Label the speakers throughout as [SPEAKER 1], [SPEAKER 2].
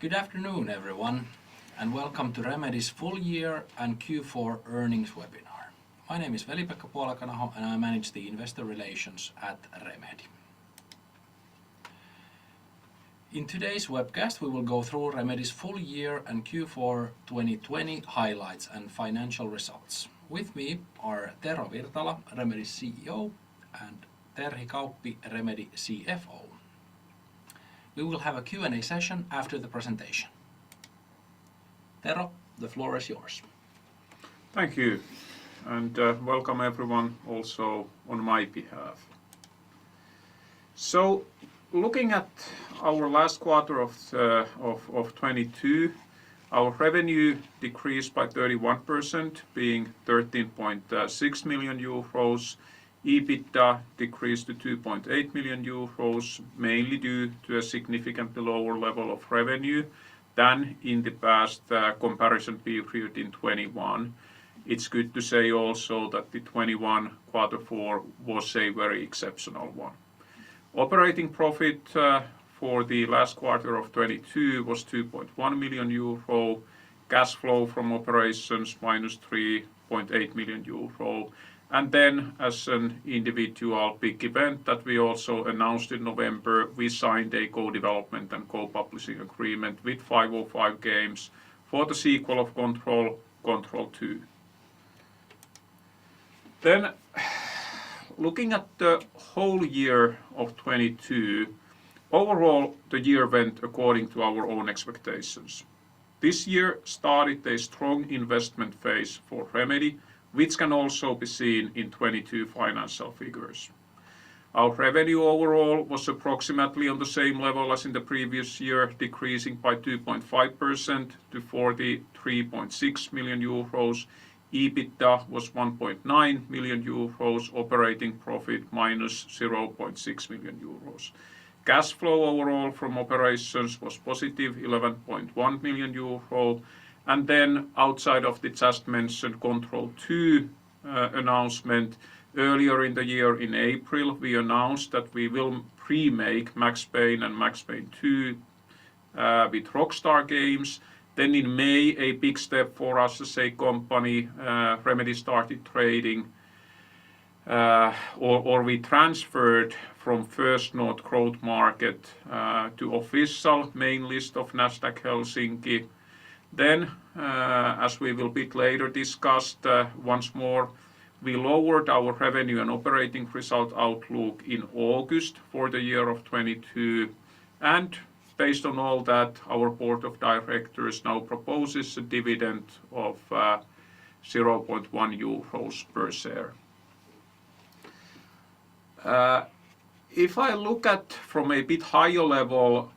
[SPEAKER 1] Good afternoon, everyone, and welcome to Remedy's full year and Q4 earnings webinar. My name is Veli-Pekka Puolakanaho and I manage the investor relations at Remedy. In today's webcast, we will go through Remedy's full year and Q4 2020 highlights and financial results. With me are Tero Virtala, Remedy's CEO, and Terhi Kauppi, Remedy CFO. We will have a Q&A session after the presentation. Tero, the floor is yours.
[SPEAKER 2] Thank you, and welcome everyone also on my behalf. So, looking at our last quarter of 22, our revenue decreased by 31%, being 13.6 million euros. EBITDA decreased to 2.8 million euros, mainly due to a significantly lower level of revenue than in the past comparison period in 21. It's good to say also that the 21 quarter 4 was a very exceptional one. Operating profit for the last quarter of 22 was 2.1 million euro, cash flow from operations minus 3.8 million euro. And then, as an individual big event that we also announced in November, we signed a co-development and co-publishing agreement with 505 Games for the sequel of Control 2. Then, looking at the whole year of 22, overall the year went according to our own expectations. This year started a strong investment phase for Remedy, which can also be seen in 22 financial figures. Our revenue overall was approximately on the same level as in the previous year, decreasing by 2.5% to 43.6 million euros. EBITDA was 1.9 million euros, operating profit minus 0.6 million euros. Cash flow overall from operations was positive 11.1 million euro. And then, outside of the just mentioned Control 2 announcement, earlier in the year in April, we announced that we will remake Max Payne and Max Payne 2 with Rockstar Games. Then in May, a big step for us as a company, Remedy started trading, or we transferred from First North Growth Market to official main list of Nasdaq Helsinki. Then, as we will a bit later discuss once more, we lowered our revenue and operating result outlook in August for the year of 22. And based on all that, our board of directors now proposes a dividend of 0.1 euros per share. If I look at from a bit higher level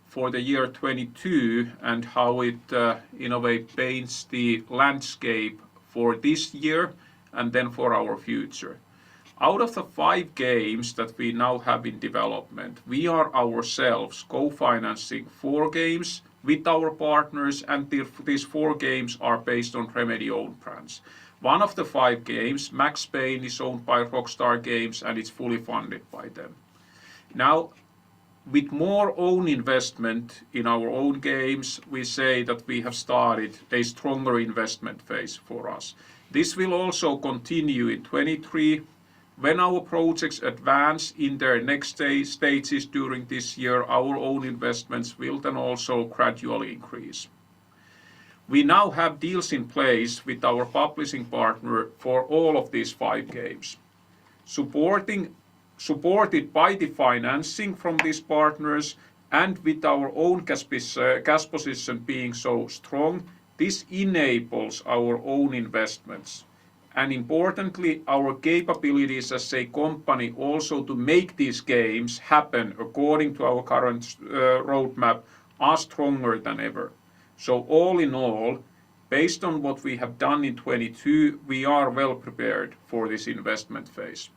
[SPEAKER 2] for the year 22 and how it in a way paints the landscape for this year and then for our future. Out of the 5 games that we now have in development, we are ourselves co-financing 4 games with our partners, and these 4 games are based on Remedy-owned brands. One of the 5 games, Max Payne, is owned by Rockstar Games and it's fully funded by them. Now, with more own investment in our own games, we say that we have started a stronger investment phase for us. This will also continue in 23. When our projects advance in their next stages during this year, our own investments will then also gradually increase. We now have deals in place with our publishing partner for all of these 5 games. Supported by the financing from these partners and with our own cash position being so strong, this enables our own investments. And importantly, our capabilities as a company also to make these games happen according to our current roadmap are stronger than ever. So all in all, based on what we have done in 22, we are well prepared for this investment phase.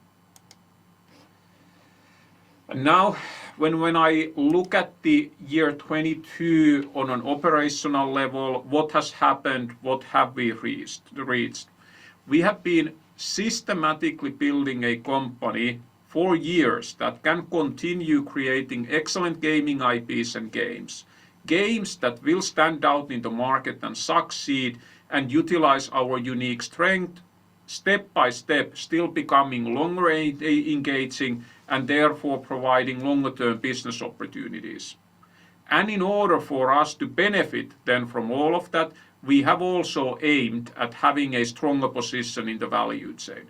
[SPEAKER 2] And now, when I look at the year 22 on an operational level, what has happened, what have we reached? We have been systematically building a company for years that can continue creating excellent gaming IPs and games. games that will stand out in the market and succeed and utilize our unique strength, step by step still becoming longer engaging and therefore providing longer term business opportunities. And in order for us to benefit then from all of that, we have also aimed at having a stronger position in the value chain.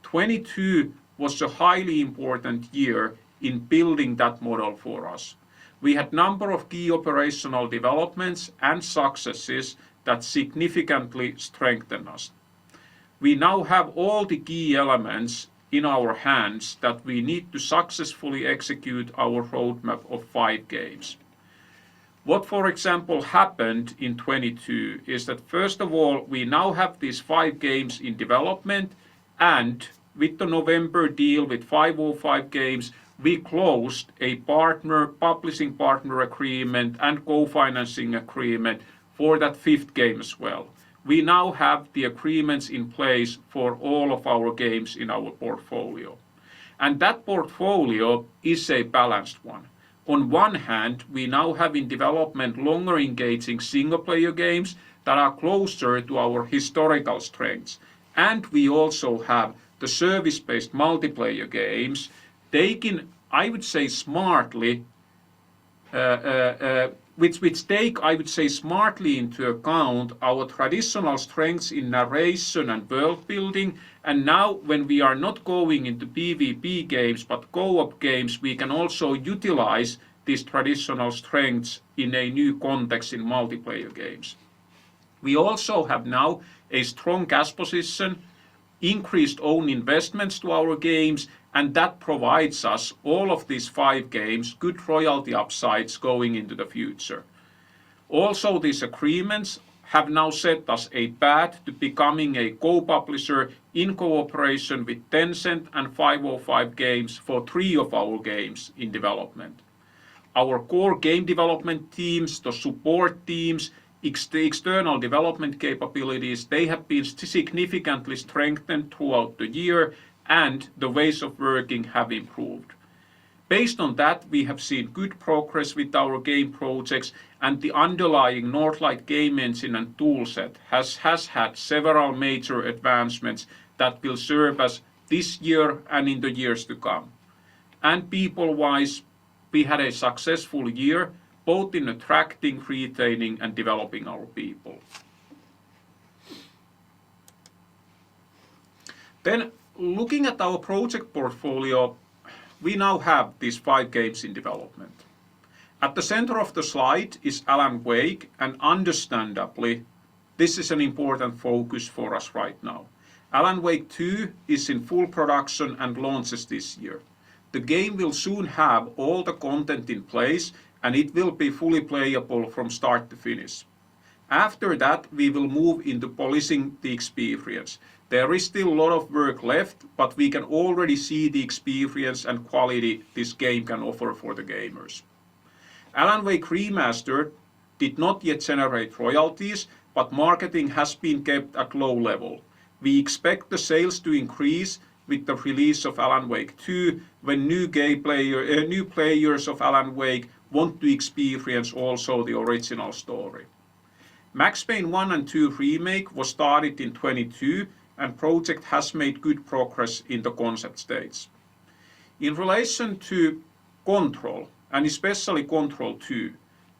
[SPEAKER 2] 22 was a highly important year in building that model for us. We had a number of key operational developments and successes that significantly strengthened us. We now have all the key elements in our hands that we need to successfully execute our roadmap of 5 games. What, for example, happened in 22 is that first of all, we now have these 5 games in development, and with the November deal with 505 Games, we closed a publishing partner agreement and co-financing agreement for that 5th game as well. We now have the agreements in place for all of our games in our portfolio. And that portfolio is a balanced one. On one hand, we now have in development longer engaging single player games that are closer to our historical strengths. And we also have the service-based multiplayer games taken, I would say, smartly, which take, I would say, smartly into account our traditional strengths in narration and world building. And now when we are not going into PvP games but co-op games, we can also utilize these traditional strengths in a new context in multiplayer games. We also have now a strong cash position, increased own investments to our games, and that provides us all of these 5 games good royalty upsides going into the future. Also, these agreements have now set us a path to becoming a co-publisher in cooperation with Tencent and 505 Games for 3 of our games in development. Our core game development teams, the support teams, the external development capabilities, they have been significantly strengthened throughout the year, and the ways of working have improved. Based on that, we have seen good progress with our game projects, and the underlying Northlight game engine and toolset has had several major advancements that will serve us this year and in the years to come. And people-wise, we had a successful year, both in attracting, retaining, and developing our people. Then, looking at our project portfolio, we now have these 5 games in development. At the center of the slide is Alan Wake, and understandably, this is an important focus for us right now. Alan Wake 2 is in full production and launches this year. The game will soon have all the content in place, and it will be fully playable from start to finish. After that, we will move into polishing the experience. There is still a lot of work left, but we can already see the experience and quality this game can offer for the gamers. Alan Wake Remastered did not yet generate royalties, but marketing has been kept at low level. We expect the sales to increase with the release of Alan Wake 2 when new players of Alan Wake want to experience also the original story. Max Payne 1 and 2 Remake was started in 22, and project has made good progress in the concept stage. In relation to Control, and especially Control 2,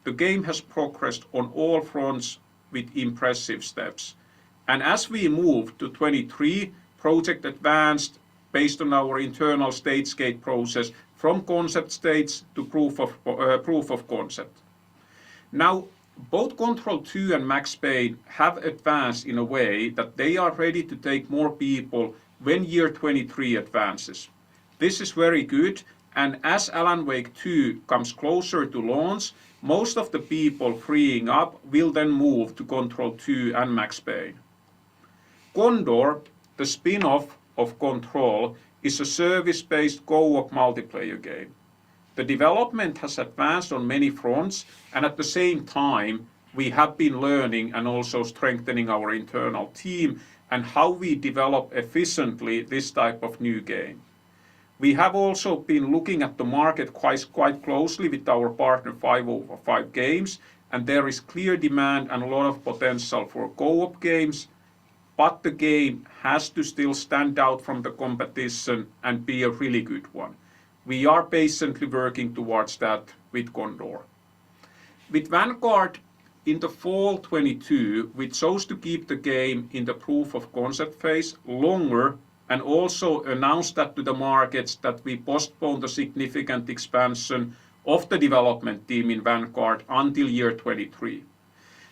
[SPEAKER 2] the game has progressed on all fronts with impressive steps. And as we move to 23, project advanced based on our internal stage gate process from concept stage to proof of concept. Now, both Control 2 and Max Payne have advanced in a way that they are ready to take more people when year 23 advances. This is very good, and as Alan Wake 2 comes closer to launch, most of the people freeing up will then move to Control 2 and Max Payne. Condor, the spin-off of Control, is a service-based co-op multiplayer game. The development has advanced on many fronts, and at the same time, we have been learning and also strengthening our internal team and how we develop efficiently this type of new game. We have also been looking at the market quite closely with our partner 505 Games, and there is clear demand and a lot of potential for co-op games, but the game has to still stand out from the competition and be a really good one. We are patiently working towards that with Condor. With Vanguard, in the fall 22, we chose to keep the game in the proof of concept phase longer and also announced that to the markets that we postponed the significant expansion of the development team in Vanguard until year 23.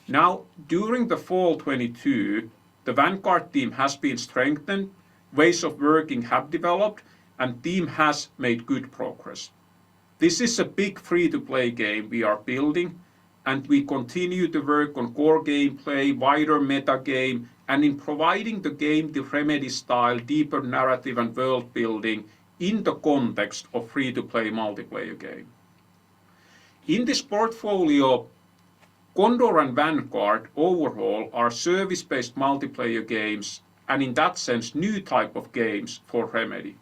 [SPEAKER 2] Now, during the fall 22, the Vanguard team has been strengthened, ways of working have developed, and team has made good progress. This is a big free-to-play game we are building, and we continue to work on core gameplay, wider meta game, and in providing the game the Remedy style, deeper narrative and world building in the context of free-to-play multiplayer game. In this portfolio, Condor and Vanguard overall are service-based multiplayer games, and in that sense new type of games for Remedy.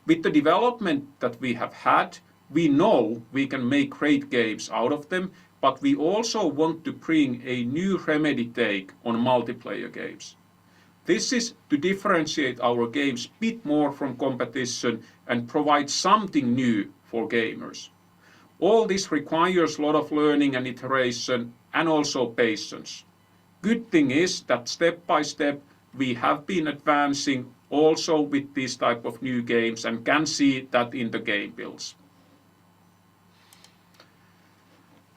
[SPEAKER 2] With the development that we have had, we know we can make great games out of them, but we also want to bring a new Remedy take on multiplayer games. This is to differentiate our games a bit more from competition and provide something new for gamers. All this requires a lot of learning and iteration and also patience. Good thing is that step by step we have been advancing also with these type of new games and can see that in the game builds.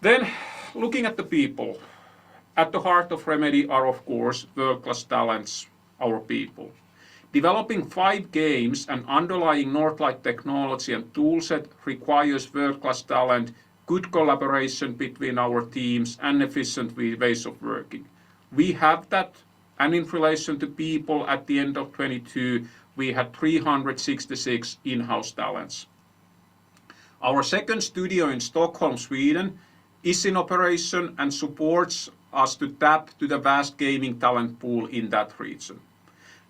[SPEAKER 2] Then, looking at the people, at the heart of Remedy are of course world-class talents, our people. Developing 5 games and underlying Northlight technology and toolset requires world-class talent, good collaboration between our teams, and efficient ways of working. We have that, and in relation to people at the end of 22, we had 366 in-house talents. Our second studio in Stockholm, Sweden, is in operation and supports us to tap to the vast gaming talent pool in that region.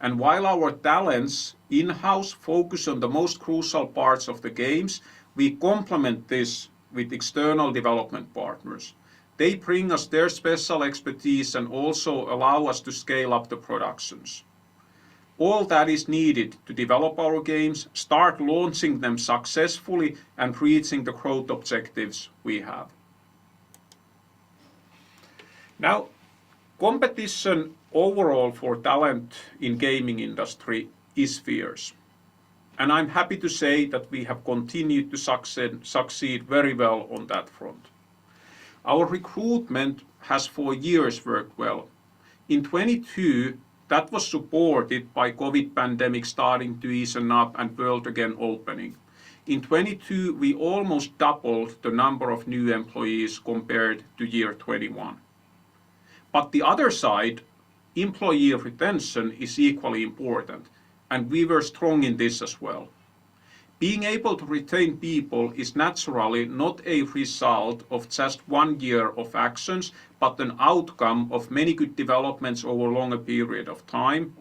[SPEAKER 2] And while our talents in-house focus on the most crucial parts of the games, we complement this with external development partners. They bring us their special expertise and also allow us to scale up the productions. All that is needed to develop our games, start launching them successfully, and reaching the growth objectives we have. Now, competition overall for talent in gaming industry is fierce. And I'm happy to say that we have continued to succeed very well on that front. Our recruitment has for years worked well. In 22, that was supported by COVID pandemic starting to ease up and world again opening. In 22, we almost doubled the number of new employees compared to year 21. But the other side, employee retention, is equally important, and we were strong in this as well. Being able to retain people is naturally not a result of just 1 year of actions, but an outcome of many good developments over a longer period of time,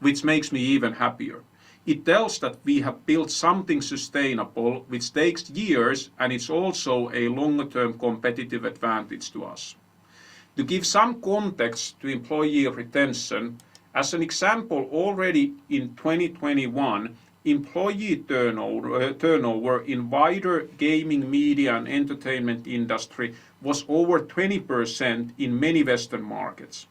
[SPEAKER 2] which makes me even happier. It tells that we have built something sustainable, which takes years, and it's also a longer-term competitive advantage to us. To give some context to employee retention, as an example, already in 2021, employee turnover in wider gaming, media and entertainment industry was over 20% in many Western markets.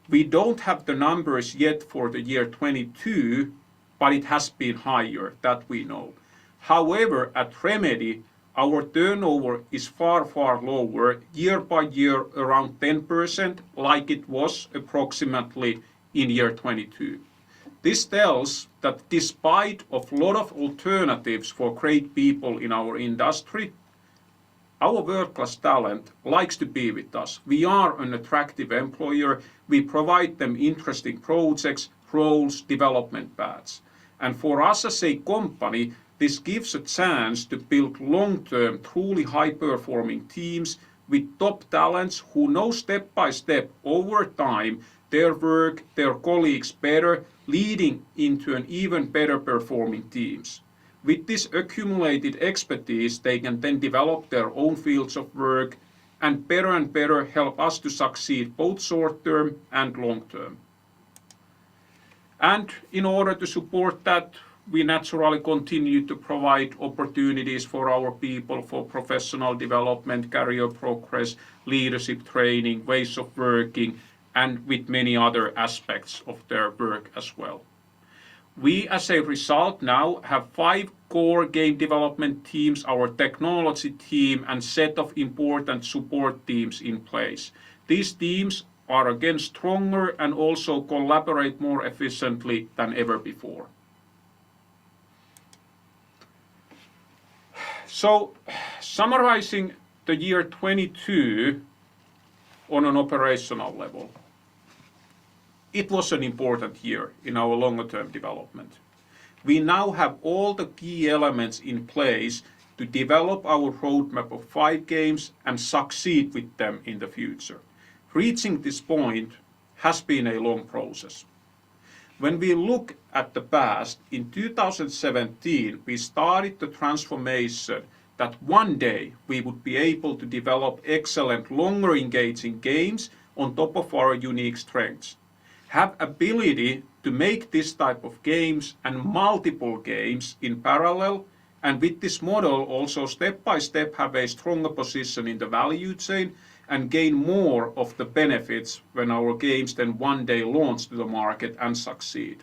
[SPEAKER 2] We don't have the numbers yet for the year 22, but it has been higher, that we know. However, at Remedy, our turnover is far lower, year by year around 10%, like it was approximately in year 22. This tells that despite of a lot of alternatives for great people in our industry, our world-class talent likes to be with us. We are an attractive employer. We provide them interesting projects, roles, development paths. And for us as a company, this gives a chance to build long-term, truly high-performing teams with top talents who know step by step over time their work, their colleagues better, leading into an even better performing teams. With this accumulated expertise, they can then develop their own fields of work and better help us to succeed both short term and long term. And in order to support that, we naturally continue to provide opportunities for our people for professional development, career progress, leadership training, ways of working, and with many other aspects of their work as well. We, as a result, now have 5 core game development teams, our technology team, and set of important support teams in place. These teams are again stronger and also collaborate more efficiently than ever before. So, summarizing the year 22 on an operational level, it was an important year in our longer-term development. We now have all the key elements in place to develop our roadmap of 5 games and succeed with them in the future. Reaching this point has been a long process. When we look at the past, in 2017 we started the transformation that one day we would be able to develop excellent, longer engaging games on top of our unique strengths. Have ability to make this type of games and multiple games in parallel, and with this model also step by step have a stronger position in the value chain and gain more of the benefits when our games then one day launch to the market and succeed.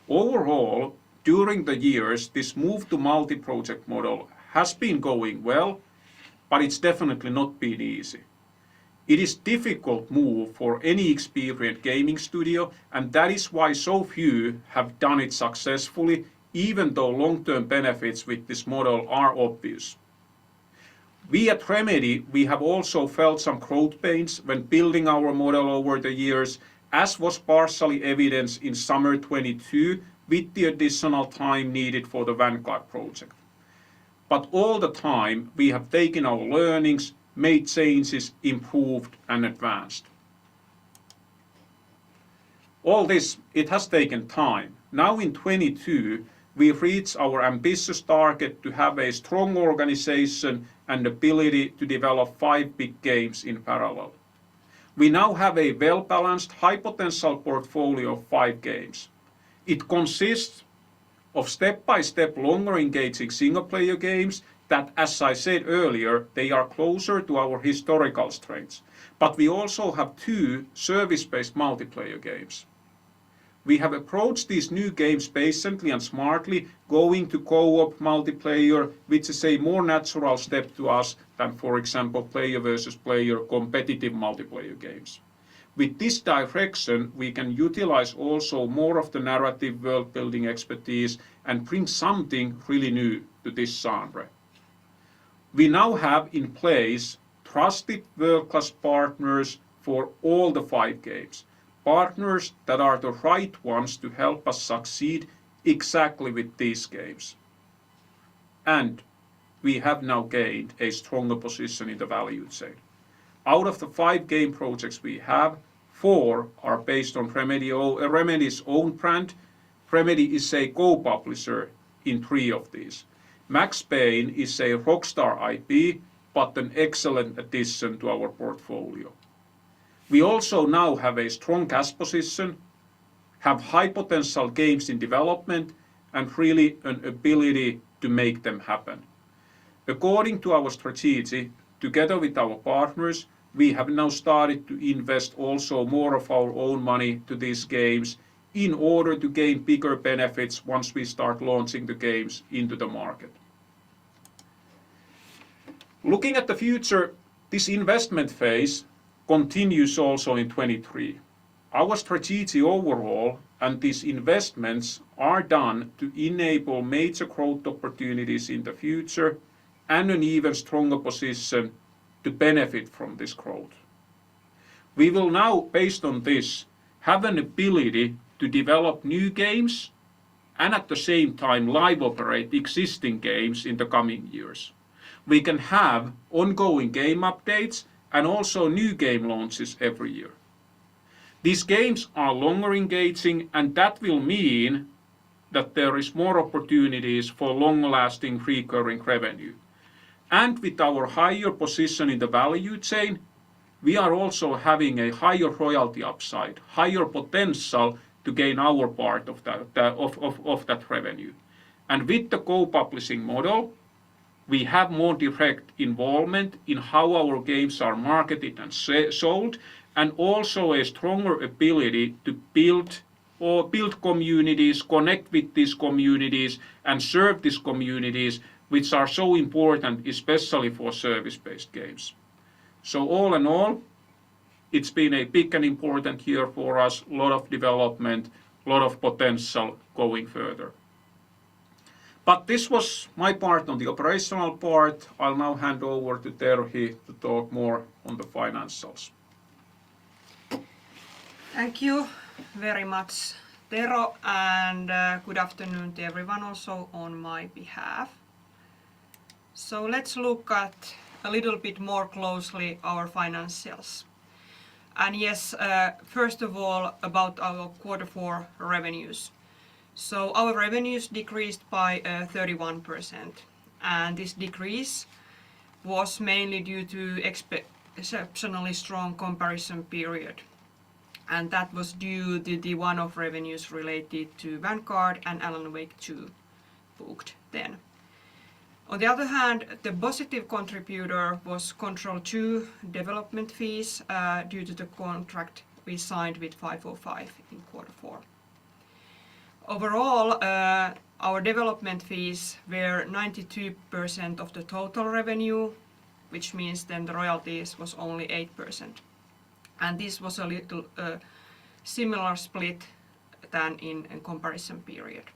[SPEAKER 2] Overall, during the years, this move to multi-project model has been going well, but it's definitely not been easy. It is a difficult move for any experienced gaming studio, and that is why so few have done it successfully, even though long-term benefits with this model are obvious. We at Remedy, we have also felt some growth pains when building our model over the years, as was partially evidenced in summer 22 with the additional time needed for the Vanguard project. But all the time we have taken our learnings, made changes, improved and advanced. All this, it has taken time. Now in 22, we reach our ambitious target to have a strong organization and ability to develop 5 big games in parallel. We now have a well-balanced, high-potential portfolio of 5 games. It consists of step-by-step longer engaging single-player games that, as I said earlier, they are closer to our historical strengths. But we also have 2 service-based multiplayer games. We have approached these new games patiently and smartly, going to co-op multiplayer, which is a more natural step to us than, for example, player versus player competitive multiplayer games. With this direction, we can utilize also more of the narrative world-building expertise and bring something really new to this genre. We now have in place trusted world-class partners for all the 5 games. Partners that are the right ones to help us succeed exactly with these games. And we have now gained a stronger position in the value chain. Out of the 5 game projects we have, 4 are based on Remedy's own brand. Remedy is a co-publisher in 3 of these. Max Payne is a Rockstar IP, but an excellent addition to our portfolio. We also now have a strong cash position, have high potential games in development, and really an ability to make them happen. According to our strategy, together with our partners, we have now started to invest also more of our own money to these games in order to gain bigger benefits once we start launching the games into the market. Looking at the future, this investment phase continues also in 23. Our strategy overall and these investments are done to enable major growth opportunities in the future and an even stronger position to benefit from this growth. We will now, based on this, have an ability to develop new games and at the same time live operate existing games in the coming years. We can have ongoing game updates and also new game launches every year. These games are longer engaging, and that will mean that there is more opportunities for long-lasting recurring revenue. And with our higher position in the value chain, we are also having a higher royalty upside, higher potential to gain our part of that revenue. And with the co-publishing model, we have more direct involvement in how our games are marketed and sold, and also a stronger ability to build communities, connect with these communities, and serve these communities, which are so important, especially for service-based games. So all in all, it's been a big and important year for us, a lot of development, a lot of potential going further. But this was my part on the operational part. I'll now hand over to Terhi to talk more on the financials.
[SPEAKER 3] Thank you very much, Tero, and good afternoon to everyone also on my behalf. So let's look at a little bit more closely our financials. And yes, first of all, about our Q4 revenues. So our revenues decreased by 31%, and this decrease was mainly due to exceptionally strong comparison period. And that was due to the one-off revenues related to Vanguard and Alan Wake 2 booked then. On the other hand, the positive contributor was Control 2 development fees due to the contract we signed with 505 in Q4. Overall, our development fees were 92% of the total revenue, which means then the royalties was only 8%. And this was a little similar split than in comparison period.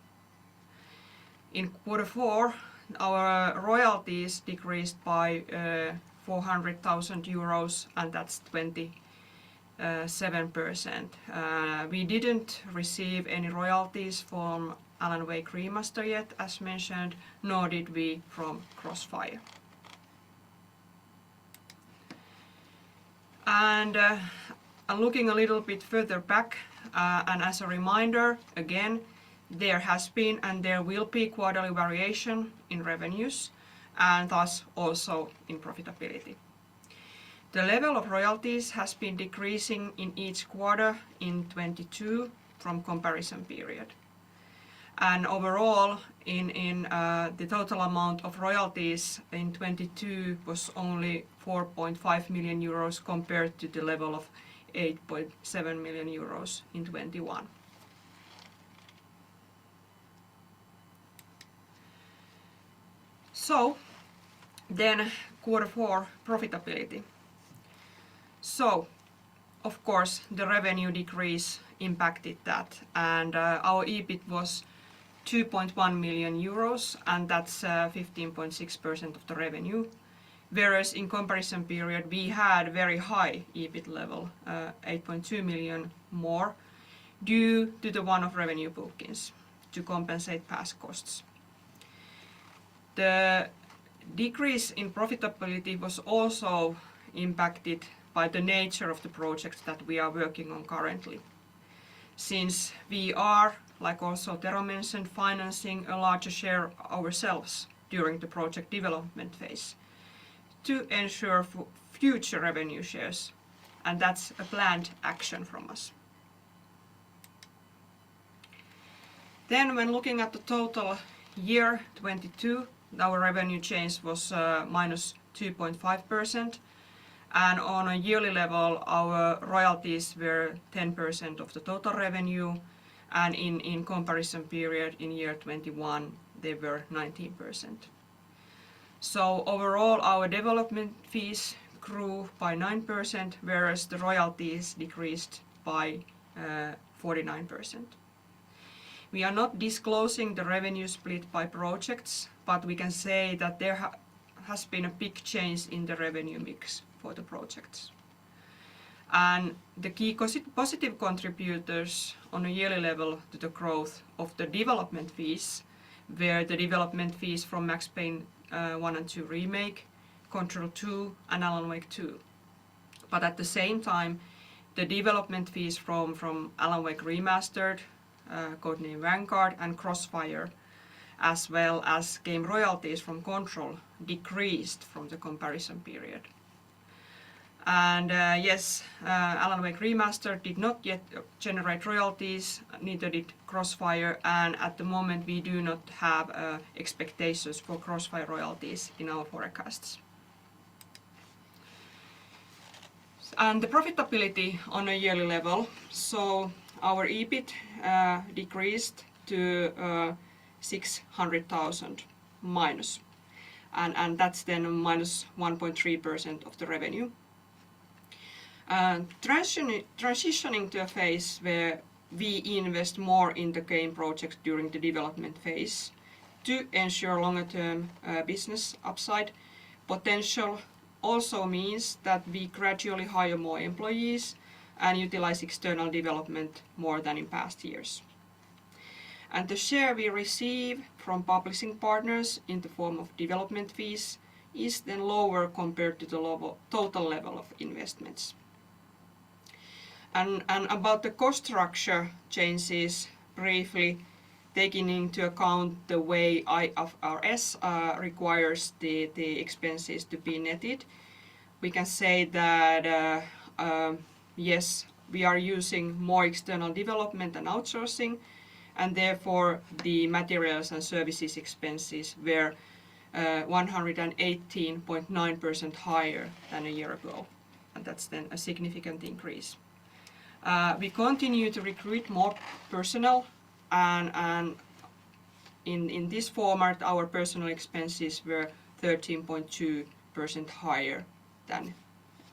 [SPEAKER 3] In Q4, our royalties decreased by 400,000 euros, and that's 27%. We didn't receive any royalties from Alan Wake Remaster yet, as mentioned, nor did we from Crossfire. And looking a little bit further back, and as a reminder, again, there has been and there will be quarterly variation in revenues, and thus also in profitability. The level of royalties has been decreasing in each quarter in 2022 from comparison period. And overall, in the total amount of royalties in 2022 was only 4.5 million euros compared to the level of 8.7 million euros in 2021. So then Q4 profitability. So of course the revenue decrease impacted that, and our EBIT was 2.1 million euros, and that's 15.6% of the revenue. Whereas in comparison period we had very high EBIT level, 8.2 million more, due to the one-off revenue bookings to compensate past costs. The decrease in profitability was also impacted by the nature of the projects that we are working on currently. Since we are, like also Tero mentioned, financing a larger share ourselves during the project development phase to ensure future revenue shares, and that's a planned action from us. Then when looking at the total year 2022, our revenue change was minus 2.5%, and on a yearly level our royalties were 10% of the total revenue, and in comparison period in year 2021 they were 19%. So overall our development fees grew by 9%, whereas the royalties decreased by 49%. We are not disclosing the revenue split by projects, but we can say that there has been a big change in the revenue mix for the projects. And the key positive contributors on a yearly level to the growth of the development fees were the development fees from Max Payne 1 and 2 Remake, Control 2 and Alan Wake 2. But at the same time, the development fees from Alan Wake Remastered, codename Vanguard, and Crossfire, as well as game royalties from Control decreased from the comparison period. And yes, Alan Wake Remastered did not yet generate royalties, neither did Crossfire, and at the moment we do not have expectations for Crossfire royalties in our forecasts. And the profitability on a yearly level, so our EBIT decreased to 600,000 minus, and that's then minus 1.3% of the revenue. Transitioning to a phase where we invest more in the game project during the development phase to ensure longer-term business upside potential also means that we gradually hire more employees and utilize external development more than in past years. And the share we receive from publishing partners in the form of development fees is then lower compared to the total level of investments. And about the cost structure changes, briefly, taking into account the way IFRS requires the expenses to be netted, we can say that yes, we are using more external development and outsourcing, and therefore the materials and services expenses were 118.9% higher than a year ago, and that's then a significant increase. We continue to recruit more personnel, and in this format our personnel expenses were 13.2% higher than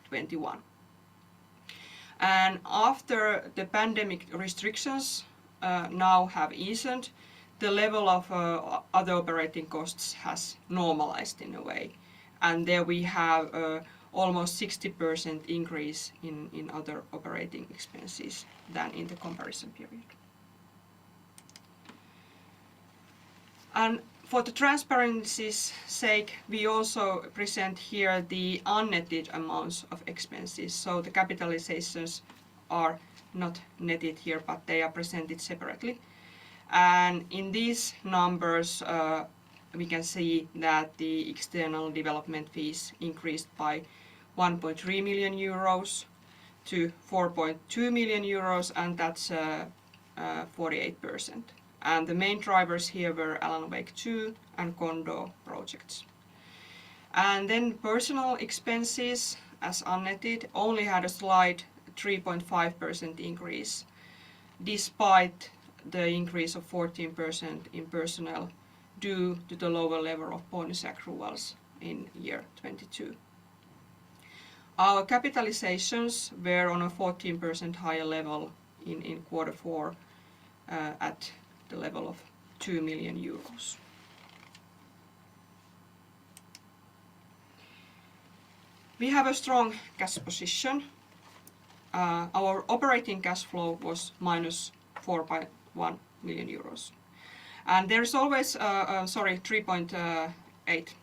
[SPEAKER 3] 21. And after the pandemic restrictions now have eased, the level of other operating costs has normalized in a way, and there we have almost 60% increase in other operating expenses than in the comparison period. And for the transparency's sake, we also present here the unnetted amounts of expenses. So the capitalizations are not netted here, but they are presented separately. And in these numbers, we can see that the external development fees increased by 1.3 million euros to 4.2 million euros, and that's 48%. And the main drivers here were Alan Wake 2 and Condor projects. And then personnel expenses, as unnetted, only had a slight 3.5% increase, despite the increase of 14% in personnel due to the lower level of bonus accruals in year 22. Our capitalizations were on a 14% higher level in quarter 4 at the level of 2 million euros. We have a strong cash position. Our operating cash flow was minus 4.1 million euros. And there's always, 3.8.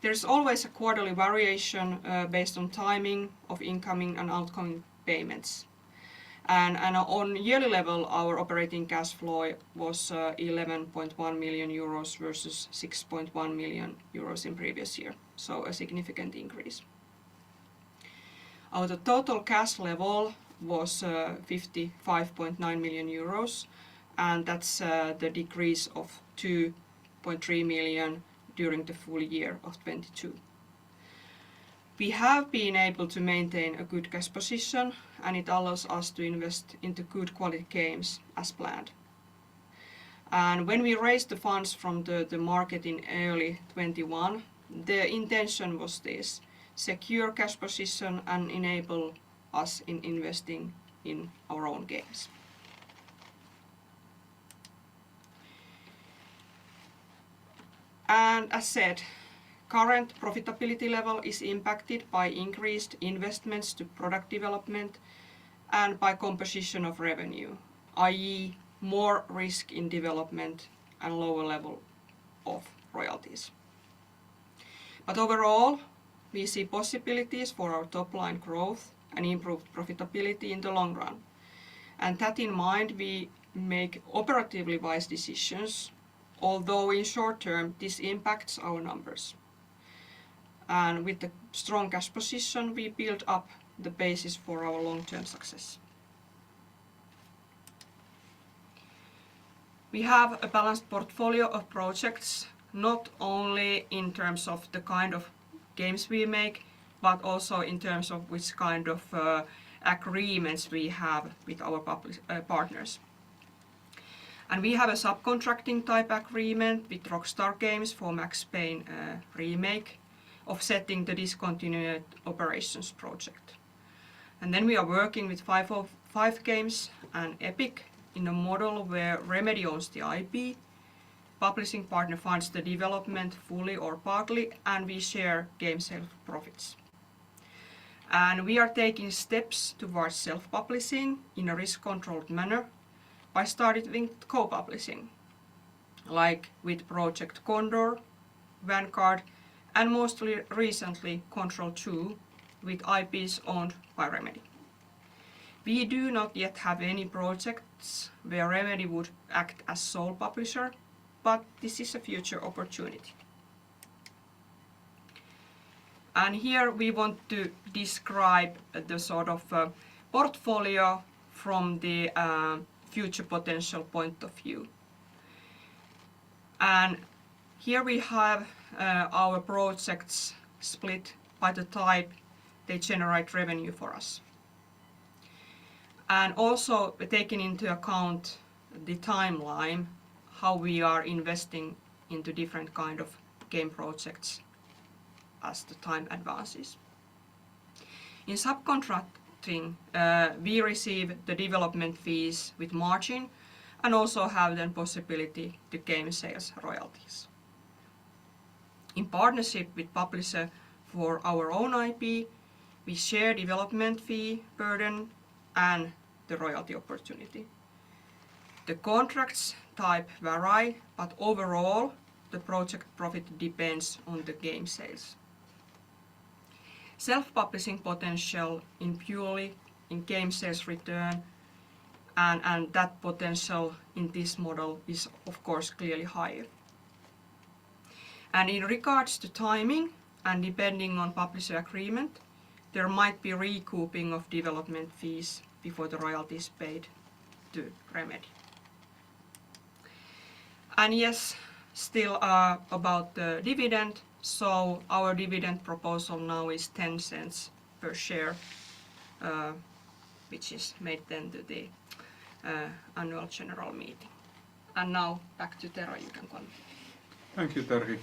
[SPEAKER 3] There's always a quarterly variation based on timing of incoming and outgoing payments. And on yearly level, our operating cash flow was 11.1 million euros versus 6.1 million euros in previous year, so a significant increase. Our total cash level was 55.9 million euros, and that's the decrease of 2.3 million during the full year of 22. We have been able to maintain a good cash position, and it allows us to invest into good quality games as planned. And when we raised the funds from the market in early 21, the intention was this: secure cash position and enable us in investing in our own games. And as said, current profitability level is impacted by increased investments to product development and by composition of revenue, i.e. more risk in development and lower level of royalties. But overall, we see possibilities for our top line growth and improved profitability in the long run. And that in mind, we make operatively wise decisions, although in short term this impacts our numbers. And with the strong cash position, we build up the basis for our long-term success. We have a balanced portfolio of projects, not only in terms of the kind of games we make, but also in terms of which kind of agreements we have with our partners. And we have a subcontracting type agreement with Rockstar Games for Max Payne remake, offsetting the discontinued operations project. And then we are working with 505 Games and Epic in a model where Remedy owns the IP, publishing partner funds the development fully or partly, and we share game sales profits. And we are taking steps towards self-publishing in a risk-controlled manner by starting with co-publishing, like with Project Condor, Vanguard, and most recently Control 2 with IPs owned by Remedy. We do not yet have any projects where Remedy would act as sole publisher, but this is a future opportunity. And here we want to describe the sort of portfolio from the future potential point of view. And here we have our projects split by the type they generate revenue for us. And also taking into account the timeline, how we are investing into different kind of game projects as the time advances. In subcontracting, we receive the development fees with margin and also have the possibility to game sales royalties. In partnership with publisher for our own IP, we share development fee burden and the royalty opportunity. The contracts type vary, but overall the project profit depends on the game sales. Self-publishing potential in purely in game sales return, and that potential in this model is of course clearly higher. And in regards to timing and depending on publisher agreement, there might be recouping of development fees before the royalty is paid to Remedy. And yes, still about the dividend. So our dividend proposal now is 10 cents per share, which is made then to the annual general meeting. And now back to Tero, you can continue.
[SPEAKER 2] Thank you, Terhi.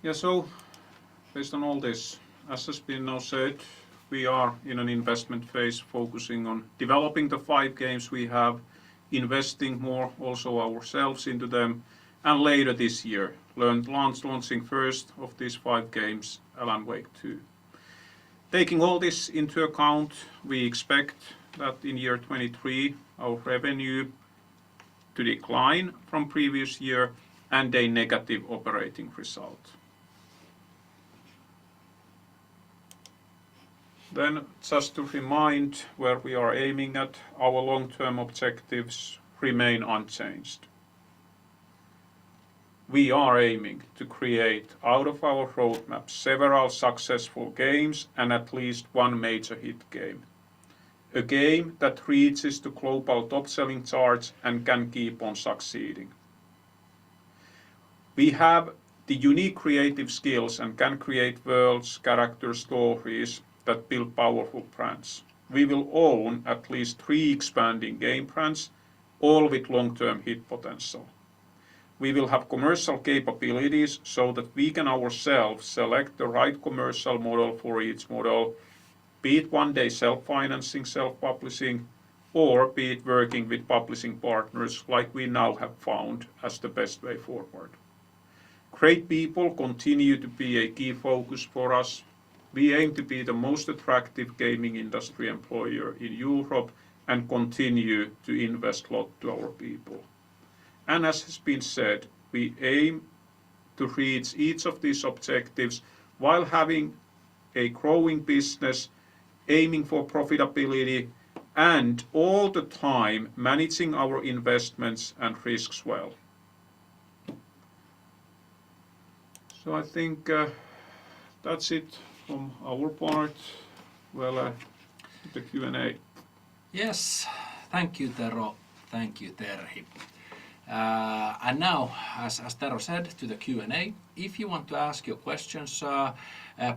[SPEAKER 2] Yeah, so based on all this, as has been now said, we are in an investment phase focusing on developing the 5 games we have, investing more also ourselves into them, and later this year launching first of these 5 games, Alan Wake 2. Taking all this into account, we expect that in year 23 our revenue to decline from previous year and a negative operating result. Then just to remind where we are aiming at, our long-term objectives remain unchanged. We are aiming to create out of our roadmap several successful games and at least one major hit game. A game that reaches the global top-selling charts and can keep on succeeding. We have the unique creative skills and can create worlds, character stories that build powerful brands. We will own at least 3 expanding game brands, all with long-term hit potential. We will have commercial capabilities so that we can ourselves select the right commercial model for each model, be it one day self-financing, self-publishing, or be it working with publishing partners like we now have found as the best way forward. Great people continue to be a key focus for us. We aim to be the most attractive gaming industry employer in Europe and continue to invest a lot to our people. And as has been said, we aim to reach each of these objectives while having a growing business, aiming for profitability and all the time managing our investments and risks well. So I think that's it from our part. Well, the Q&A.
[SPEAKER 1] Yes, thank you, Tero. Thank you, Terhi. And now, as Tero said, to the Q&A. If you want to ask your questions,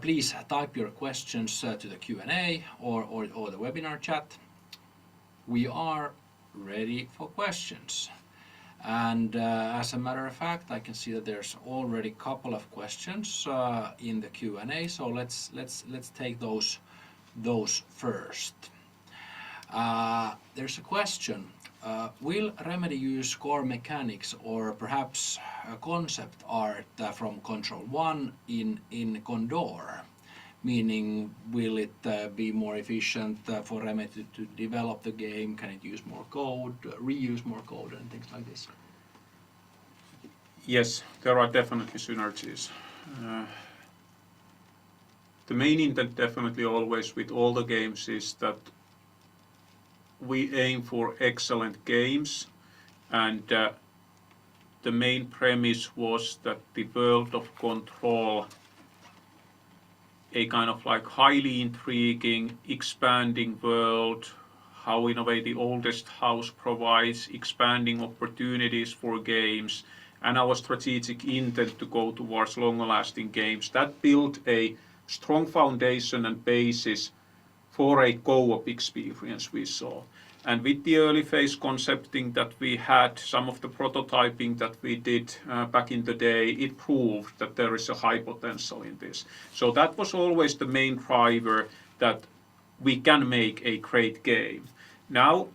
[SPEAKER 1] please type your questions to the Q&A or the webinar chat. We are ready for questions. And as a matter of fact, I can see that there's already a couple of questions in the Q&A. So let's take those first. There's a question. Will Remedy use core mechanics or perhaps concept art from Control 1 in Condor? Meaning, will it be more efficient for Remedy to develop the game? Can it use more code, reuse more code, and things like this?
[SPEAKER 2] Yes, there are definitely synergies. The main intent definitely always with all the games is that we aim for excellent games, and the main premise was that the world of Control, a kind of like highly intriguing, expanding world, how in a way the oldest house provides expanding opportunities for games, and our strategic intent to go towards longer-lasting games, that built a strong foundation and basis for a co-op experience we saw. And with the early phase concepting that we had, some of the prototyping that we did back in the day, it proved that there is a high potential in this. So that was always the main driver, that we can make a great game. Now,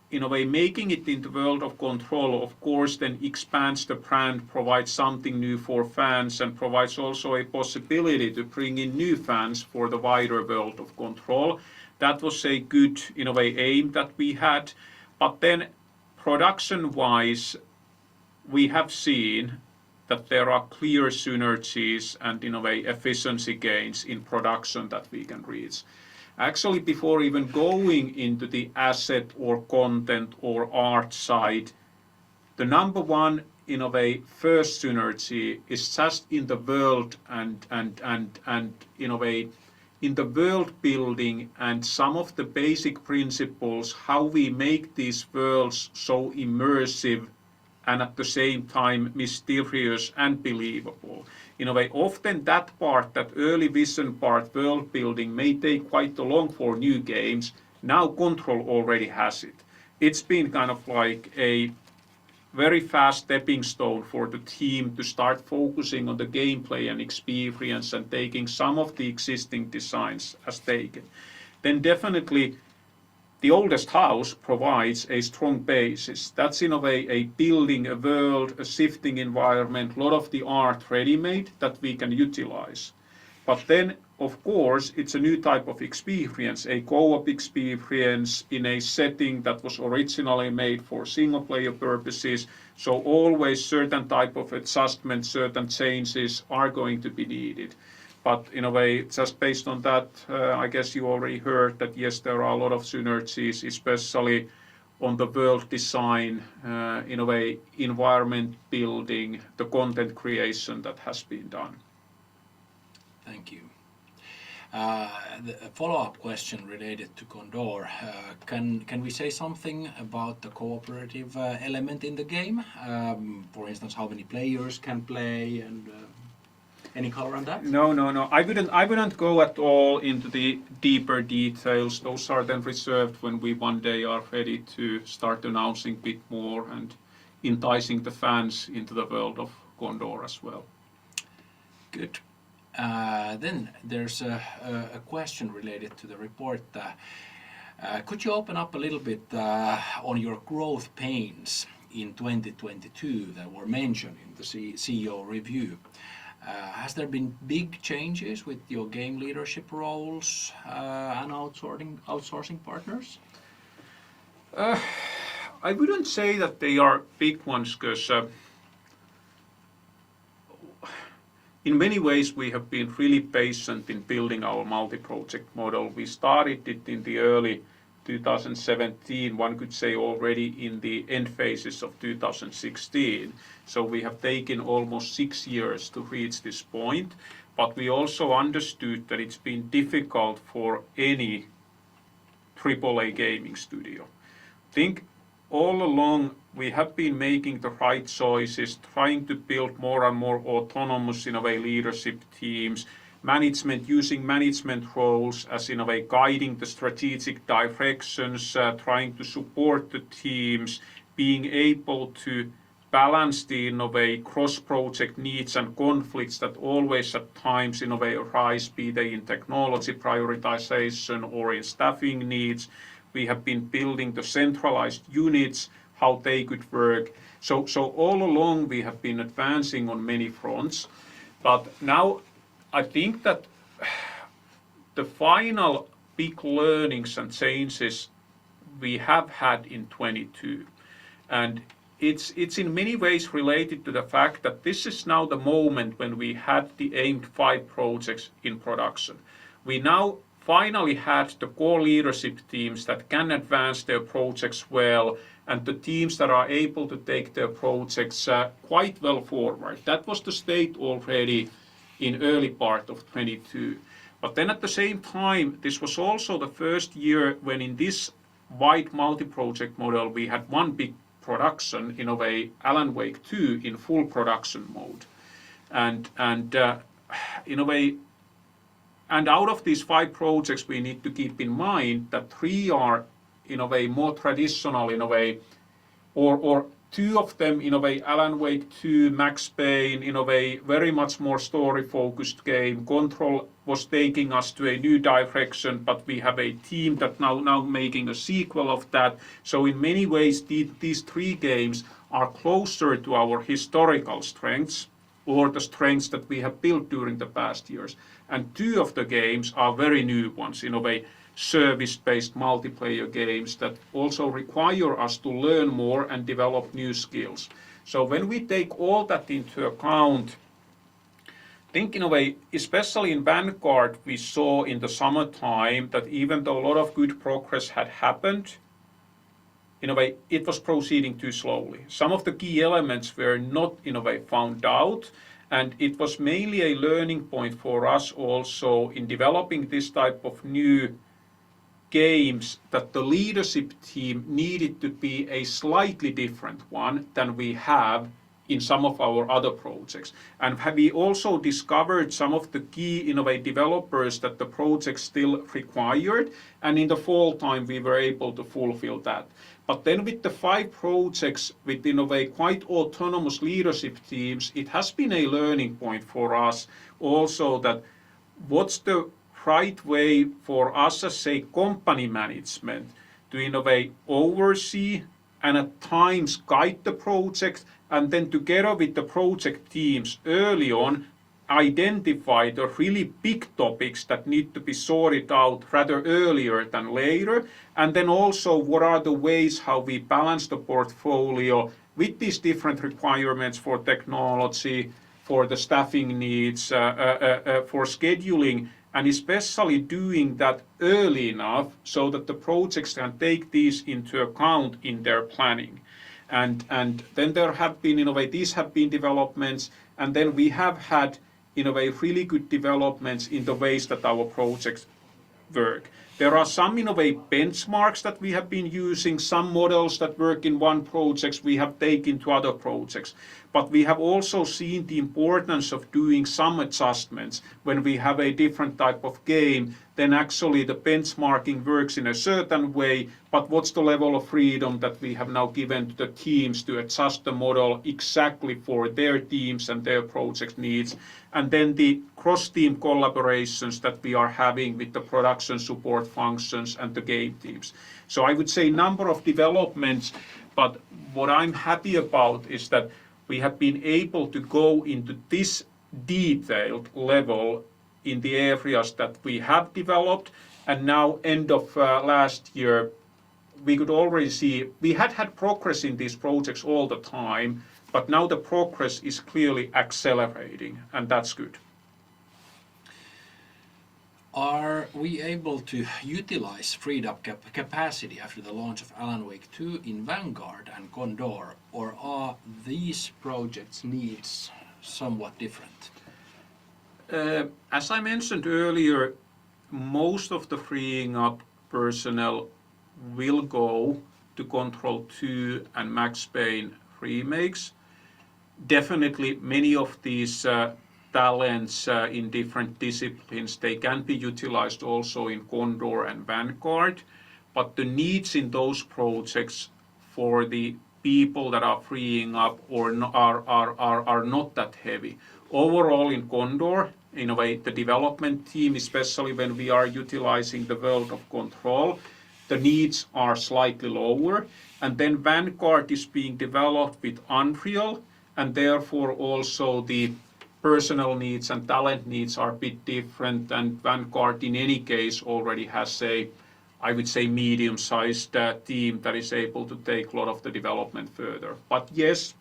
[SPEAKER 2] in a way, making it in the world of Control, of course, then expands the brand, provides something new for fans, and provides also a possibility to bring in new fans for the wider world of Control. That was a good, in a way, aim that we had. But then, production-wise, we have seen that there are clear synergies and, in a way, efficiency gains in production that we can reach. Actually, before even going into the asset or content or art side, the number one, in a way, first synergy is just in the world and in a way, in the world building and some of the basic principles, how we make these worlds so immersive and at the same time mysterious and believable. In a way, often that part, that early vision part, world building, may take quite long for new games. Now Control already has it. It's been kind of like a very fast stepping stone for the team to start focusing on the gameplay and experience and taking some of the existing designs as taken. Then definitely the oldest house provides a strong basis. That's in a way a building, a world, a shifting environment, a lot of the art ready-made that we can utilize. But then, of course, it's a new type of experience, a co-op experience in a setting that was originally made for single-player purposes. So always certain type of adjustments, certain changes are going to be needed. But in a way, just based on that, I guess you already heard that yes, there are a lot of synergies, especially on the world design, in a way, environment building, the content creation that has been done.
[SPEAKER 1] Thank you. The follow-up question related to Condor. Can we say something about the cooperative element in the game? For instance, how many players can play, and any color on that?
[SPEAKER 2] No. I wouldn't go at all into the deeper details. Those are then reserved when we one day are ready to start announcing a bit more and enticing the fans into the world of Condor as well.
[SPEAKER 1] Good. Then there's a question related to the report. Could you open up a little bit on your growth pains in 2022 that were mentioned in the CEO review? Has there been big changes with your game leadership roles and outsourcing partners?
[SPEAKER 2] I wouldn't say that they are big ones, because in many ways we have been really patient in building our multi-project model. We started it in the early 2017, one could say already in the end phases of 2016. So we have taken almost 6 years to reach this point, but we also understood that it's been difficult for any AAA gaming studio. I think all along we have been making the right choices, trying to build more and more autonomous in a way leadership teams, management, using management roles as in a way guiding the strategic directions, trying to support the teams, being able to balance the in a way cross-project needs and conflicts that always at times in a way arise, be they in technology prioritization or in staffing needs. We have been building the centralized units, how they could work. So all along we have been advancing on many fronts, but now I think that the final big learnings and changes we have had in 22, and it's in many ways related to the fact that this is now the moment when we had the aimed 5 projects in production. We now finally had the core leadership teams that can advance their projects well, and the teams that are able to take their projects quite well forward. That was the state already in early part of 22. But then at the same time, this was also the first year when in this wide multi-project model we had one big production, in a way Alan Wake 2 in full production mode. And in a way, and out of these 5 projects we need to keep in mind that 3 are in a way more traditional in a way, or 2 of them in a way Alan Wake 2, Max Payne, in a way very much more story focused game. Control was taking us to a new direction, but we have a team that now making a sequel of that. So in many ways these 3 games are closer to our historical strengths, or the strengths that we have built during the past years. And 2 of the games are very new ones, in a way service-based multiplayer games that also require us to learn more and develop new skills. So when we take all that into account, I think in a way, especially in Vanguard, we saw in the summertime that even though a lot of good progress had happened, in a way, it was proceeding too slowly. Some of the key elements were not, in a way, found out, and it was mainly a learning point for us also in developing this type of new games, that the leadership team needed to be a slightly different one than we have in some of our other projects. And we also discovered some of the key, in a way, developers that the project still required, and in the fall time we were able to fulfill that. But then with the 5 projects with, in a way, quite autonomous leadership teams, it has been a learning point for us also that what's the right way for us as a company management to, in a way, oversee and at times guide the project, and then together with the project teams early on identify the really big topics that need to be sorted out rather earlier than later, and then also what are the ways how we balance the portfolio with these different requirements for technology, for the staffing needs, for scheduling, and especially doing that early enough so that the projects can take these into account in their planning. And then there have been, in a way, these have been developments, and then we have had, in a way, really good developments in the ways that our projects work. There are some, in a way, benchmarks that we have been using, some models that work in one project we have taken to other projects. But we have also seen the importance of doing some adjustments when we have a different type of game. Then actually the benchmarking works in a certain way, but what's the level of freedom that we have now given to the teams to adjust the model exactly for their teams and their project needs. And then the cross-team collaborations that we are having with the production support functions and the game teams. So I would say number of developments, but what I'm happy about is that we have been able to go into this detailed level in the areas that we have developed, and now end of last year we could already see we had progress in these projects all the time, but now the progress is clearly accelerating, and that's good.
[SPEAKER 1] Are we able to utilize freed up capacity after the launch of Alan Wake 2 in Vanguard and Condor, or are these projects' needs somewhat different?
[SPEAKER 2] As I mentioned earlier, most of the freeing up personnel will go to Control 2 and Max Payne remakes. Definitely many of these talents in different disciplines, they can be utilized also in Condor and Vanguard, but the needs in those projects for the people that are freeing up or are not that heavy. Overall in Condor, in a way, the development team, especially when we are utilizing the world of Control, the needs are slightly lower. And then Vanguard is being developed with Unreal, and therefore also the personal needs and talent needs are a bit different, and Vanguard in any case already has a, I would say, medium-sized team that is able to take a lot of the development further. But yes,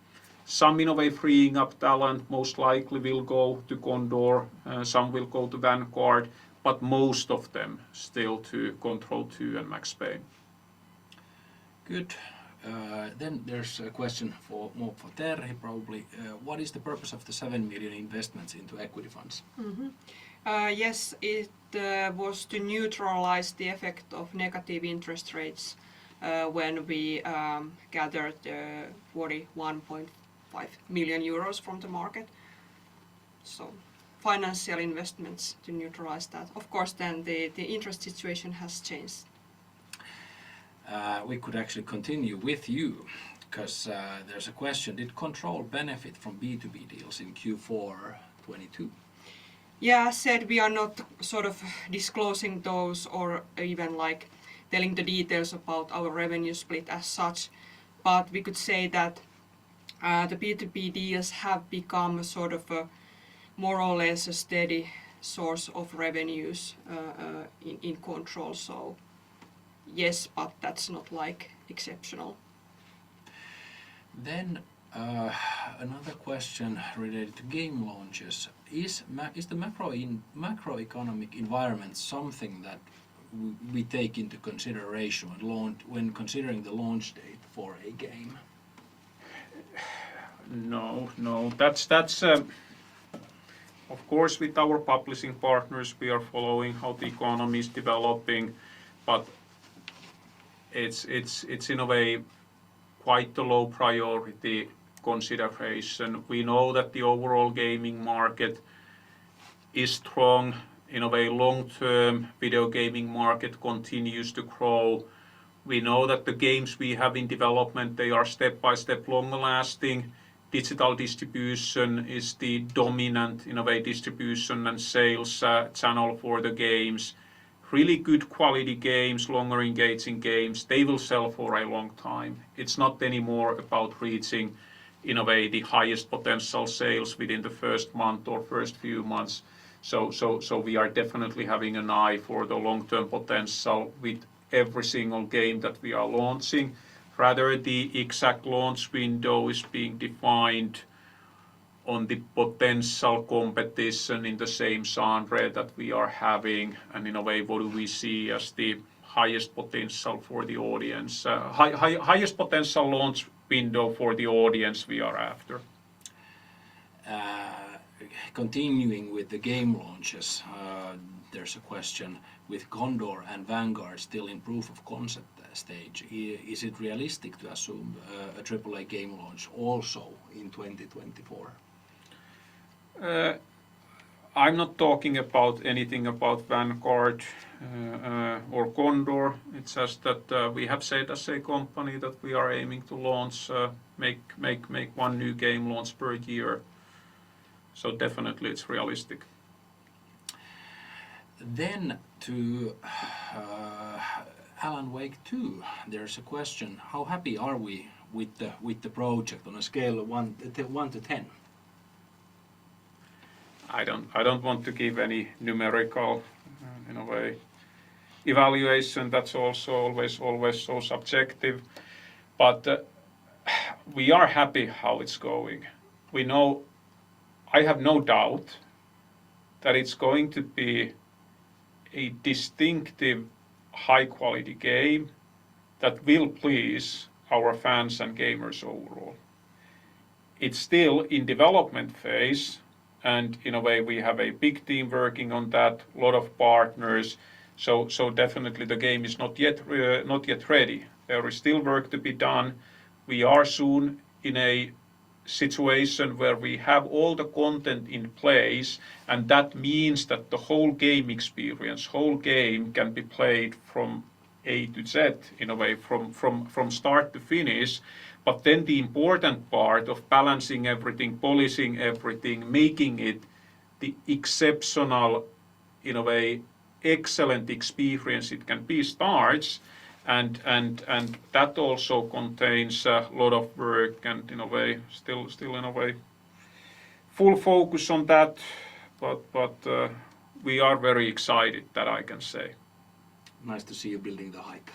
[SPEAKER 2] some in a way freeing up talent most likely will go to Condor, some will go to Vanguard, but most of them still to Control 2 and Max Payne.
[SPEAKER 1] Good. Then there's a question more for Terhi probably. What is the purpose of the 7 million investments into equity funds?
[SPEAKER 3] Yes, it was to neutralize the effect of negative interest rates when we gathered 41.5 million euros from the market. So financial investments to neutralize that. Of course, then the interest situation has changed.
[SPEAKER 1] We could actually continue with you, because there's a question. Did Control benefit from B2B deals in Q4 22?
[SPEAKER 3] Yeah, as said, we are not sort of disclosing those or even like telling the details about our revenue split as such, but we could say that the B2B deals have become a sort of a more or less a steady source of revenues in Control. So yes, but that's not like exceptional.
[SPEAKER 1] Then another question related to game launches. Is the macroeconomic environment something that we take into consideration when considering the launch date for a game?
[SPEAKER 2] No. That's of course with our publishing partners we are following how the economy is developing, but it's in a way quite a low priority consideration. We know that the overall gaming market is strong. In a way, long-term video gaming market continues to grow. We know that the games we have in development, they are step-by-step longer-lasting. Digital distribution is the dominant, in a way, distribution and sales channel for the games. Really good quality games, longer engaging games, they will sell for a long time. It's not anymore about reaching, in a way, the highest potential sales within the first month or first few months. So we are definitely having an eye for the long-term potential with every single game that we are launching. Rather, the exact launch window is being defined on the potential competition in the same genre that we are having, and in a way, what do we see as the highest potential for the audience, highest potential launch window for the audience we are after.
[SPEAKER 1] Continuing with the game launches, there's a question. With Condor and Vanguard still in proof of concept stage, is it realistic to assume a AAA game launch also in 2024?
[SPEAKER 2] I'm not talking about anything about Vanguard or Condor. It's just that we have said as a company that we are aiming to launch, make one new game launch per year. So definitely it's realistic.
[SPEAKER 1] Then to Alan Wake 2, there's a question. How happy are we with the project on a scale of 1 to 10?
[SPEAKER 2] I don't want to give any numerical, in a way, evaluation. That's also always so subjective. But we are happy how it's going. We know, I have no doubt that it's going to be a distinctive, high-quality game that will please our fans and gamers overall. It's still in development phase, and in a way we have a big team working on that, a lot of partners. So definitely the game is not yet ready. There is still work to be done. We are soon in a situation where we have all the content in place, and that means that the whole game experience, whole game can be played from A to Z, in a way, from start to finish. But then the important part of balancing everything, polishing everything, making it the exceptional, in a way, excellent experience it can be starts, and that also contains a lot of work, and in a way still in a way full focus on that, but we are very excited, that I can say.
[SPEAKER 1] Nice to see you building the hype.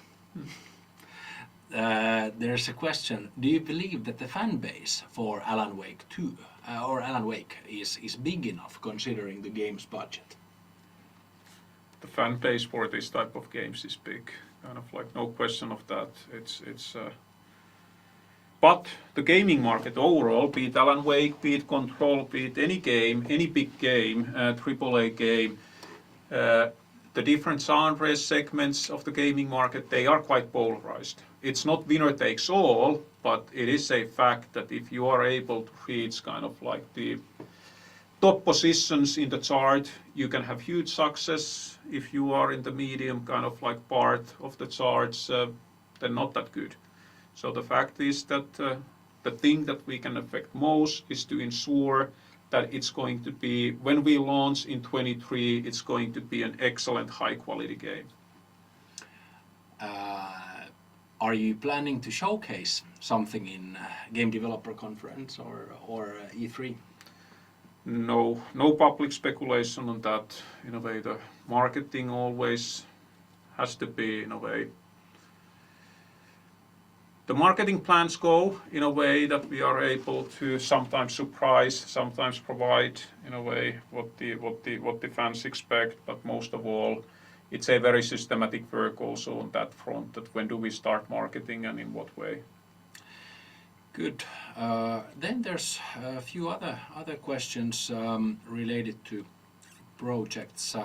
[SPEAKER 1] There's a question. Do you believe that the fan base for Alan Wake 2 or Alan Wake is big enough considering the game's budget?
[SPEAKER 2] The fan base for this type of games is big, kind of like no question of that. But the gaming market overall, be it Alan Wake, be it Control, be it any game, any big game, AAA game, the different genre segments of the gaming market, they are quite polarized. It's not winner takes all, but it is a fact that if you are able to reach kind of like the top positions in the chart, you can have huge success. If you are in the medium kind of like part of the charts, then not that good. So the fact is that the thing that we can affect most is to ensure that it's going to be, when we launch in 23, it's going to be an excellent high quality game.
[SPEAKER 1] Are you planning to showcase something in Game Developer Conference or E3?
[SPEAKER 2] No public speculation on that. In a way, the marketing always has to be, in a way, the marketing plans go in a way that we are able to sometimes surprise, sometimes provide, in a way, what the fans expect, but most of all, it's a very systematic work also on that front, that when do we start marketing and in what way.
[SPEAKER 1] Good. Then there's a few other questions related to projects.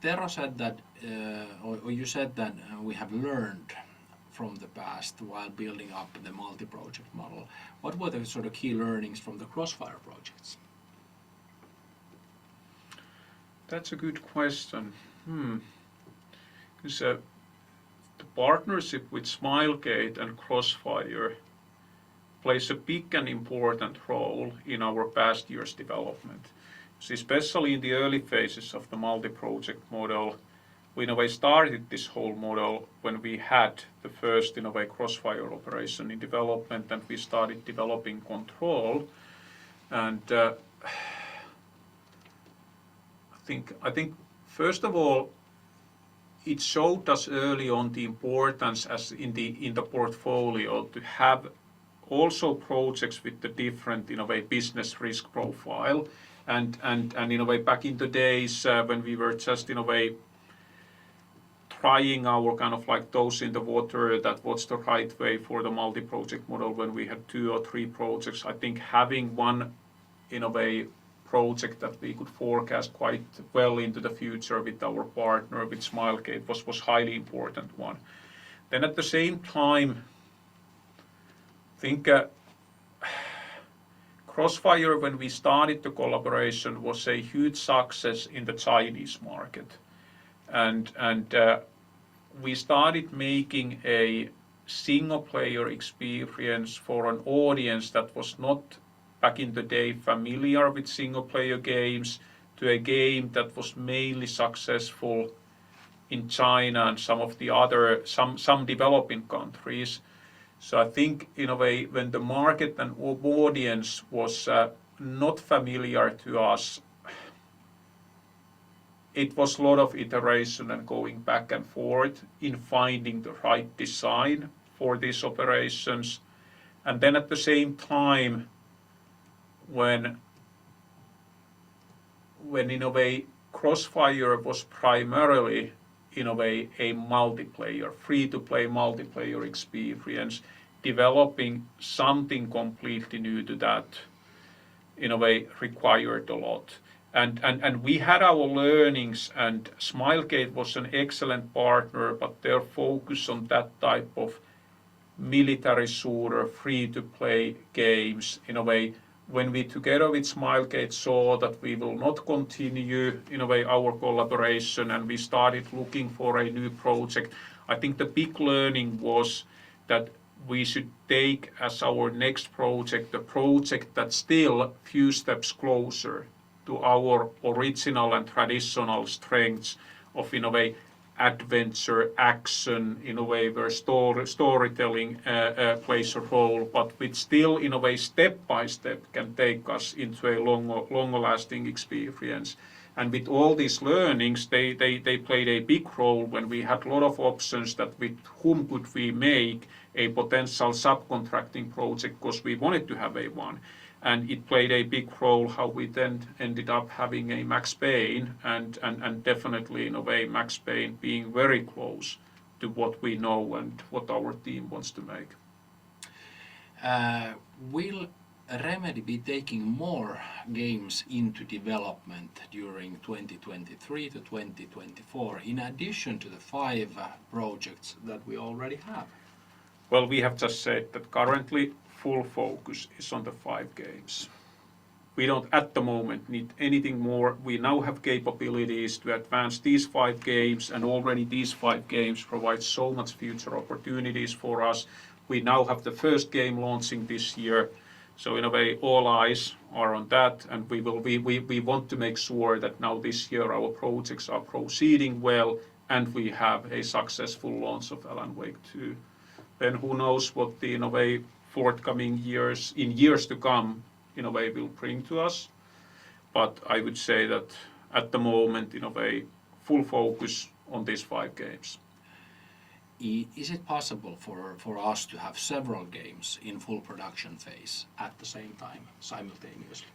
[SPEAKER 1] Tero said that, or you said that we have learned from the past while building up the multi-project model. What were the sort of key learnings from the Crossfire projects?
[SPEAKER 2] That's a good question. Because the partnership with Smilegate and Crossfire plays a big and important role in our past year's development. So especially in the early phases of the multi-project model, we in a way started this whole model when we had the first in a way Crossfire operation in development, and we started developing Control. And I think first of all, it showed us early on the importance as in the portfolio to have also projects with the different in a way business risk profile, and in a way back in the days when we were just in a way trying our kind of like toes in the water, that what's the right way for the multi-project model when we had 2 or 3 projects. I think having one in a way project that we could forecast quite well into the future with our partner, with Smilegate, was highly important one. Then at the same time, I think Crossfire, when we started the collaboration, was a huge success in the Chinese market. And we started making a single player experience for an audience that was not back in the day familiar with single player games, to a game that was mainly successful in China and some of the other, some developing countries. So I think in a way when the market and audience was not familiar to us, it was a lot of iteration and going back and forth in finding the right design for these operations. And then at the same time, when when in a way Crossfire was primarily in a way a multiplayer, free-to-play multiplayer experience, developing something completely new to that in a way required a lot. And we had our learnings, and Smilegate was an excellent partner, but their focus on that type of military shooter, free-to-play games, in a way, when we together with Smilegate saw that we will not continue, in a way, our collaboration, and we started looking for a new project, I think the big learning was that we should take as our next project a project that's still few steps closer to our original and traditional strengths of, in a way, adventure, action, in a way where storytelling plays a role, but which still, in a way, step by step can take us into a longer lasting experience. And with all these learnings, they played a big role when we had a lot of options that with whom could we make a potential subcontracting project, because we wanted to have a one. And it played a big role how we then ended up having a Max Payne, and definitely in a way Max Payne being very close to what we know and what our team wants to make.
[SPEAKER 1] Will Remedy be taking more games into development during 2023 to 2024, in addition to the 5 projects that we already have?
[SPEAKER 2] Well, we have just said that currently full focus is on the 5 games. We don't at the moment need anything more. We now have capabilities to advance these 5 games, and already these 5 games provide so much future opportunities for us. We now have the first game launching this year, so in a way all eyes are on that, and we want to make sure that now this year our projects are proceeding well and we have a successful launch of Alan Wake 2. Then who knows what the, in a way, forthcoming years, in years to come, in a way will bring to us. But I would say that at the moment, in a way, full focus on these 5 games.
[SPEAKER 1] Is it possible for us to have several games in full production phase at the same time, simultaneously?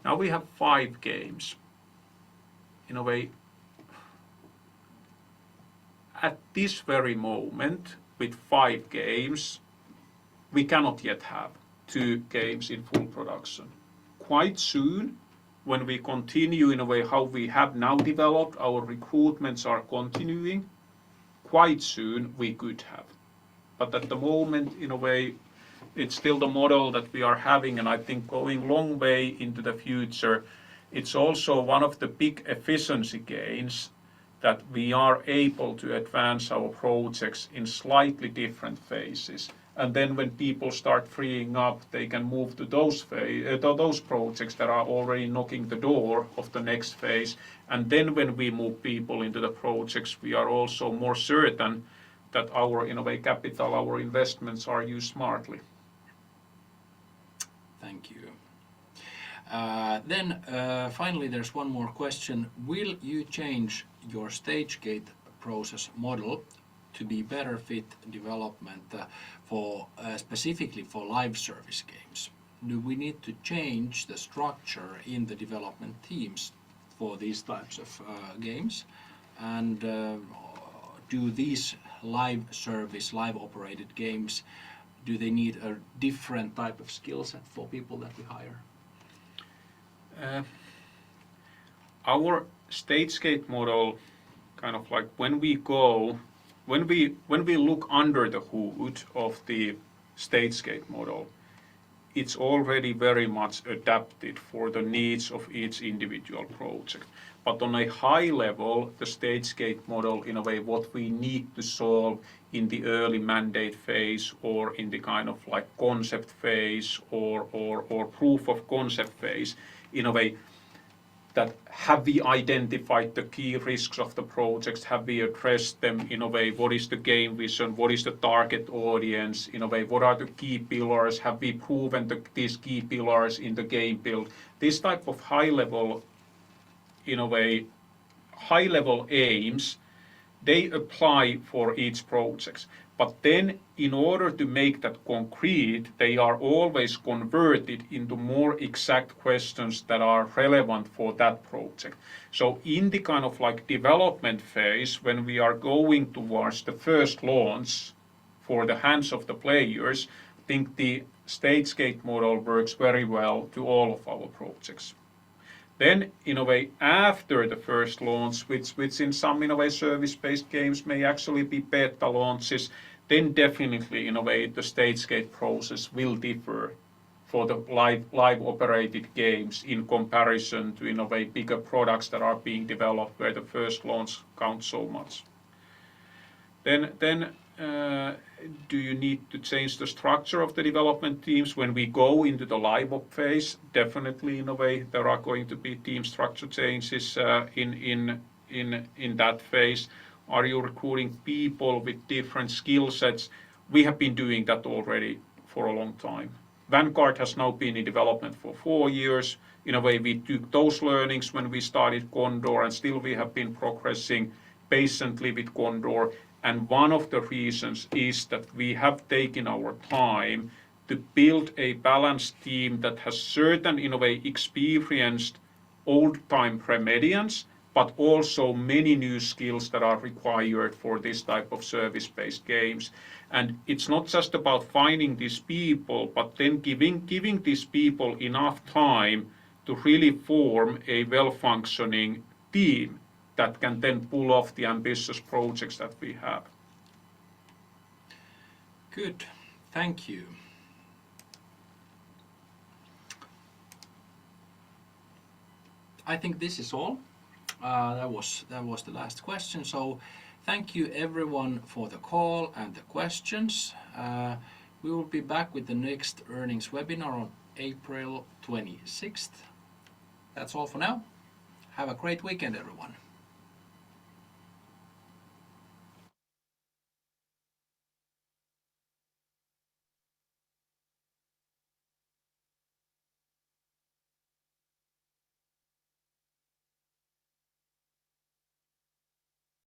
[SPEAKER 2] Now we have 5 games. In a way, at this very moment, with 5 games, we cannot yet have 2 games in full production. Quite soon, when we continue in a way how we have now developed, our recruitments are continuing, quite soon we could have. But at the moment, in a way, it's still the model that we are having, and I think going long way into the future, it's also one of the big efficiency gains that we are able to advance our projects in slightly different phases. And then when people start freeing up, they can move to those projects that are already knocking the door of the next phase. And then when we move people into the projects, we are also more certain that our, in a way, capital, our investments are used smartly.
[SPEAKER 1] Thank you. Then finally there's one more question. Will you change your stage gate process model to be better fit development for specifically for live service games? Do we need to change the structure in the development teams for these types of games? And do these live service, live operated games, do they need a different type of skill set for people that we hire?
[SPEAKER 2] Our stage gate model, kind of like when we look under the hood of the stage gate model, it's already very much adapted for the needs of each individual project. But on a high level, the stage gate model, in a way, what we need to solve in the early mandate phase or in the kind of like concept phase or proof of concept phase, in a way, that have we identified the key risks of the projects, have we addressed them, in a way, what is the game vision, what is the target audience, in a way, what are the key pillars, have we proven these key pillars in the game build. This type of high level, in a way, high level aims, they apply for each project. But then in order to make that concrete, they are always converted into more exact questions that are relevant for that project. So in the kind of like development phase, when we are going towards the first launch for the hands of the players, I think the stage gate model works very well to all of our projects. Then, in a way, after the first launch, which in some, in a way, service-based games may actually be beta launches, then definitely, in a way, the stage gate process will differ for the live operated games in comparison to, in a way, bigger products that are being developed where the first launch counts so much. Then do you need to change the structure of the development teams when we go into the live op phase? Definitely, in a way, there are going to be team structure changes in that phase. Are you recruiting people with different skill sets? We have been doing that already for a long time. Vanguard has now been in development for 4 years. In a way, we took those learnings when we started Condor, and still we have been progressing patiently with Condor. And one of the reasons is that we have taken our time to build a balanced team that has certain, in a way, experienced old-time Remedians, but also many new skills that are required for this type of service-based games. And it's not just about finding these people, but then giving these people enough time to really form a well-functioning team that can then pull off the ambitious projects that we have.
[SPEAKER 1] Good, thank you. I think this is all. That was the last question. So thank you everyone for the call and the questions. We will be back with the next earnings webinar on April 26th. That's all for now. Have a great weekend, everyone.